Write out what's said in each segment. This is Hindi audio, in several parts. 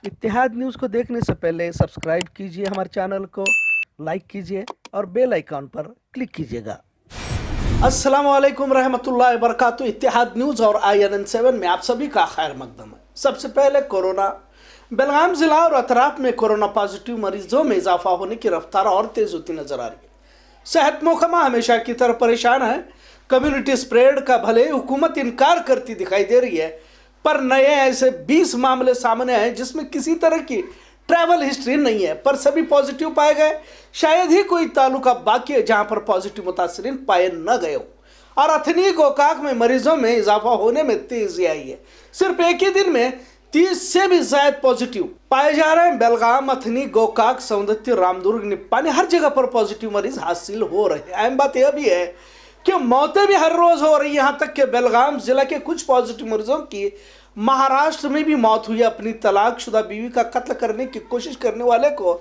इत्तेहाद न्यूज़ को देखने से पहले सब्सक्राइब कीजिए हमारे चैनल को, लाइक कीजिए और बेल आइकॉन पर क्लिक कीजिएगा। अस्सलाम वालेकुम रहमतुल्लाहि व बरकातुहू। इत्तेहाद न्यूज़ और INN7 में आप सभी का खैर मकदम है। सबसे पहले कोरोना। बेलगाम जिला और अतराफ में कोरोना पॉजिटिव मरीजों में इजाफा होने की रफ्तार और तेज होती नजर आ रही है। सेहत महकमा हमेशा की तरह परेशान है। कम्युनिटी स्प्रेड का भले हुकूमत इनकार करती दिखाई दे रही है, पर नए ऐसे 20 मामले सामने आए जिसमें किसी तरह की ट्रैवल हिस्ट्री नहीं है, पर सभी पॉजिटिव पाए गए। शायद ही कोई तालुका बाकी है जहां पर पॉजिटिव मुतासरीन पाए न गए हो। और अथनी गोकाक में मरीजों में इजाफा होने में तेजी आई है। सिर्फ एक ही दिन में 30 से भी ज्यादा पॉजिटिव पाए जा रहे हैं। बेलगाम, अथनी, गोकाक, सौंदत्य, रामदुर्ग, निप्पानी हर जगह पर पॉजिटिव मरीज हासिल हो रहे हैं। अहम बात यह भी है कि मौतें भी हर रोज हो रही है। यहाँ तक कि बेलगाम जिला के कुछ पॉजिटिव मरीजों की महाराष्ट्र में भी मौत हुई। अपनी तलाकशुदा बीवी का कत्ल करने की कोशिश करने वाले को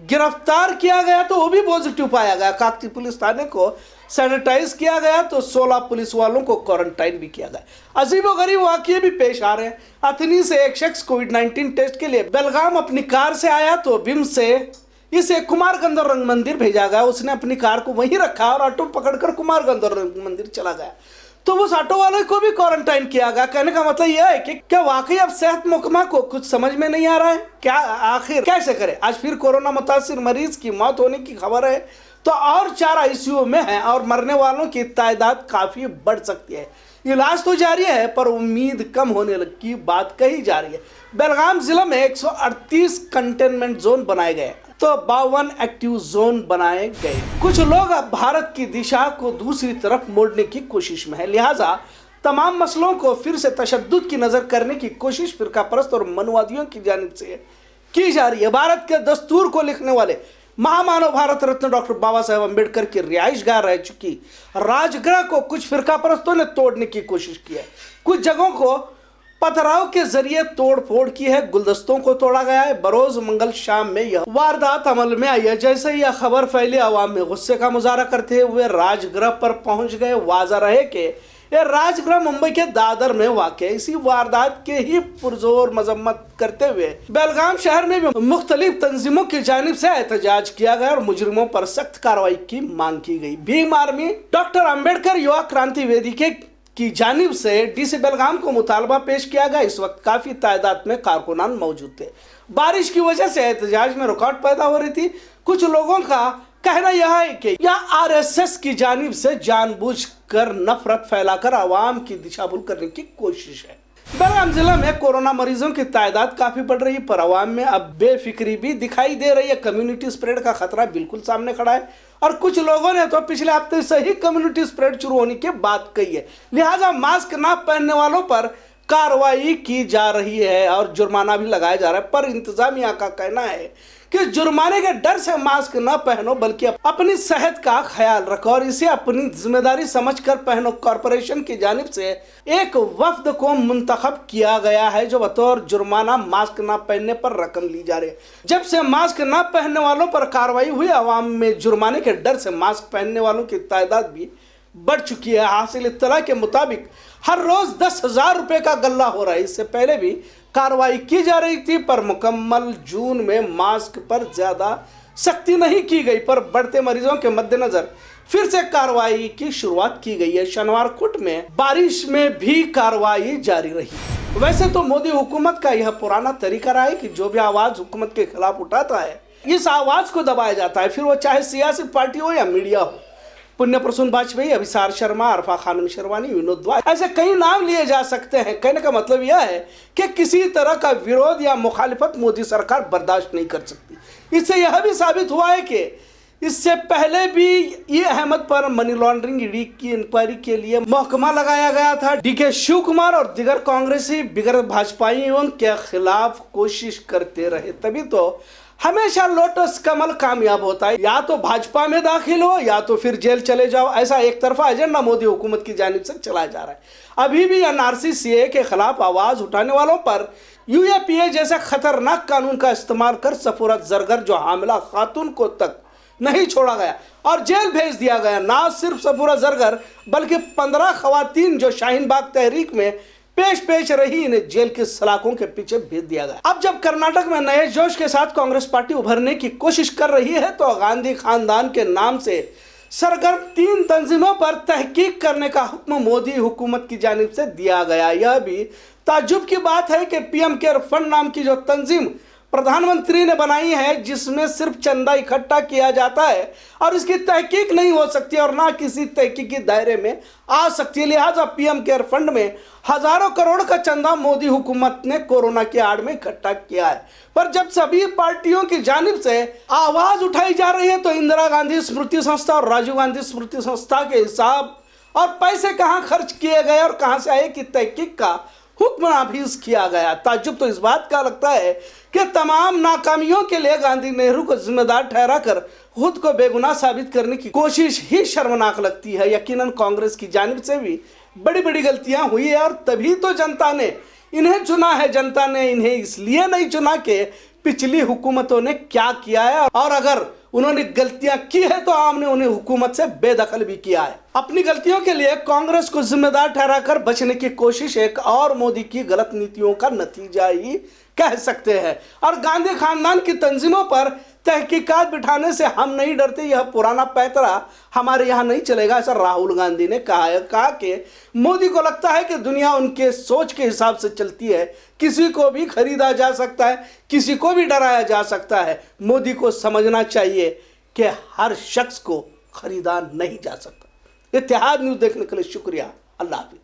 गिरफ्तार किया गया तो वो भी पॉजिटिव पाया गया। काकती पुलिस थाने को सैनिटाइज किया गया तो 16 पुलिस वालों को क्वारंटाइन भी किया गया। अजीबोगरीब वाकये भी पेश आ रहे हैं। अथनी से एक शख्स कोविड-19 टेस्ट के लिए बेलगाम अपनी कार से आया तो बिम से इसे कुमारगंदर रंग मंदिर भेजा गया। उसने अपनी कार को वहीं रखा और ऑटो पकड़कर कुमारगंदर रंग मंदिर चला गया तो उस ऑटो वाले को भी क्वारंटाइन किया गया। कहने का मतलब यह है कि क्या वाकई अब सेहत महकमा को कुछ समझ में नहीं आ रहा है? क्या आखिर कैसे करे? आज फिर कोरोना मुतासिर मरीज की मौत होने की खबर है तो और 4 ICU में हैं और मरने वालों की तादाद काफी बढ़ सकती है। इलाज तो जारी है पर उम्मीद कम होने की बात कही जा रही है। बेलगाम जिला में 138 कंटेनमेंट जोन बनाए गए तो 52 एक्टिव जोन बनाए गए। कुछ लोग अब भारत की दिशा को दूसरी तरफ मोड़ने की कोशिश में है, लिहाजा तमाम मसलों को फिर से तशद्दुद की नजर करने की कोशिश फिरका परस्त और मनवादियों की जानिब से की जा रही है। भारत के दस्तूर को लिखने वाले महामानव भारत रत्न डॉक्टर बाबा साहेब अम्बेडकर की रिहाइशगाह रह चुकी राजगृह को कुछ फिरका परस्तों ने तोड़ने की कोशिश की है। कुछ जगहों को पथराव के जरिए तोड़ फोड़ की है, गुलदस्तों को तोड़ा गया है। बरोज मंगल शाम में यह वारदात अमल में आई है। जैसे ही यह खबर फैली, आवाम में गुस्से का मुजाहरा करते हुए राजगृह पर पहुंच गए। वाज़ा रहे कि यह राजगृह मुंबई के दादर में वाक़ है। इसी वारदात के ही पुरजोर मजम्मत करते हुए बेलगाम शहर में भी मुख्तलिफ तंजीमों की जानिब से एहतजाज किया गया और मुजरिमों पर सख्त कार्रवाई की मांग की गई। भीम आर्मी डॉक्टर अम्बेडकर युवा क्रांति वेदिका की जानिब से DC बेलगाम को मुतालबा पेश किया गया। इस वक्त काफी तादाद में कारकुनान मौजूद थे। बारिश की वजह से एहतजाज में रुकावट पैदा हो रही थी। कुछ लोगों का कहना यह है कि यह RSS की जानिब से जानबूझकर नफरत फैलाकर आवाम की दिशा भूल करने की कोशिश है। बेलगाम जिला में कोरोना मरीजों की तादाद काफी बढ़ रही है पर आवाम में अब बेफिक्री भी दिखाई दे रही है। कम्युनिटी स्प्रेड का खतरा बिल्कुल सामने खड़ा है और कुछ लोगों ने तो पिछले हफ्ते से ही कम्युनिटी स्प्रेड शुरू होने की बात कही है। लिहाजा मास्क ना पहनने वालों पर कार्रवाई की जा रही है और जुर्माना भी लगाया जा रहा है। पर इंतजामिया का कहना है कि जुर्माने के डर से मास्क न पहनो बल्कि अपनी सेहत का ख्याल रखो और इसे अपनी जिम्मेदारी समझकर पहनो। कॉरपोरेशन की जानिब से एक वफ्द को मुंतखब किया गया है जो बतौर जुर्माना मास्क न पहनने पर रकम ली जा रही है। जब से मास्क न पहनने वालों पर कार्रवाई हुई, आवाम में जुर्माने के डर से मास्क पहनने वालों की तादाद भी बढ़ चुकी है। हासिल इत्तला के मुताबिक हर रोज 10,000 रुपए का गल्ला हो रहा है। इससे पहले भी कार्रवाई की जा रही थी पर मुकम्मल जून में मास्क पर ज्यादा सख्ती नहीं की गई, पर बढ़ते मरीजों के मद्देनजर फिर से कार्रवाई की शुरुआत की गई है। शनिवार कुट में बारिश में भी कार्रवाई जारी रही। वैसे तो मोदी हुकूमत का यह पुराना तरीका रहा है कि जो भी आवाज हुकूमत के खिलाफ उठाता है, इस आवाज को दबाया जाता है, फिर वो चाहे सियासी पार्टी हो या मीडिया हो। पुण्य प्रसून वाजपेयी, अभिसार शर्मा, अरफा खानम शेरवानी, विनोद द्वार, ऐसे कई नाम लिए जा सकते हैं। कहने का मतलब यह है कि किसी तरह का विरोध या मुखालिफत मोदी सरकार बर्दाश्त नहीं कर सकती। इससे यह भी साबित हुआ है कि इससे पहले भी ये अहमद पर मनी लॉन्ड्रिंग ईडी की इंक्वायरी के लिए महकमा लगाया गया था। DK शिव कुमार और दिगर कांग्रेसी बिगर भाजपाइयों के खिलाफ कोशिश करते रहे, तभी तो हमेशा लोटस कमल कामयाब होता है। या तो भाजपा में दाखिल हो या तो फिर जेल चले जाओ। ऐसा एक तरफा एजेंडा मोदी हुकूमत की जानिब से चलाया जा रहा है। अभी भी NRC CA के खिलाफ आवाज उठाने वालों पर UAPA जैसे खतरनाक कानून का इस्तेमाल कर सफूरा जरगर जो हामिला खातून को तक नहीं छोड़ा गया और जेल भेज दिया गया। ना सिर्फ सफूरा जरगर बल्कि 15 खवातीन जो शाहीन बाग तहरीक में पेश पेश रही, इन्हें जेल के सलाखों के पीछे भेज दिया गया। अब जब कर्नाटक में नए जोश के साथ कांग्रेस पार्टी उभरने की कोशिश कर रही है तो गांधी खानदान के नाम से सरगर्म 3 तंजीमों पर तहकीक करने का हुक्म मोदी हुकूमत की जानिब से दिया गया। यह भी ताज्जुब की बात है कि पीएम केयर फंड नाम की जो तंजीम प्रधानमंत्री ने बनाई है, जिसमें सिर्फ चंदा इकट्ठा किया जाता है और इसकी तहकीक नहीं हो सकती और ना किसी तहकीकी दायरे में आ सकती है, लिहाजा पीएम केयर फंड में हजारों करोड़ का चंदा मोदी हुकूमत ने कोरोना की आड़ में इकट्ठा किया है। पर जब सभी पार्टियों की जानिब से आवाज उठाई जा रही है तो इंदिरा गांधी स्मृति संस्था और राजीव गांधी स्मृति संस्था के हिसाब और पैसे कहां खर्च किए गए और कहां से आए की तहकीक का हुक्म नाफिज किया गया। ताज्जुब तो इस बात का लगता है कि तमाम नाकामियों के लिए गांधी नेहरू को जिम्मेदार ठहराकर खुद को बेगुनाह साबित करने की कोशिश ही शर्मनाक लगती है। यकीनन कांग्रेस की जानिब से भी बड़ी बड़ी गलतियां हुई है और तभी तो जनता ने इन्हें चुना है। जनता ने इन्हें इसलिए नहीं चुना कि पिछली हुकूमतों ने क्या किया है, और अगर उन्होंने गलतियां की है तो हमने उन्हें हुकूमत से बेदखल भी किया है। अपनी गलतियों के लिए कांग्रेस को जिम्मेदार ठहराकर बचने की कोशिश एक और मोदी की गलत नीतियों का नतीजा ही कह सकते हैं। और गांधी खानदान की तंजीमों पर तहकीकात बिठाने से हम नहीं डरते, यह पुराना पैतरा हमारे यहाँ नहीं चलेगा, ऐसा राहुल गांधी ने कहा है। कहा कि मोदी को लगता है कि दुनिया उनके सोच के हिसाब से चलती है, किसी को भी खरीदा जा सकता है, किसी को भी डराया जा सकता है। मोदी को समझना चाहिए कि हर शख्स को खरीदा नहीं जा सकता। इत्तेहाद न्यूज़ देखने के लिए शुक्रिया। अल्लाह हाफिज।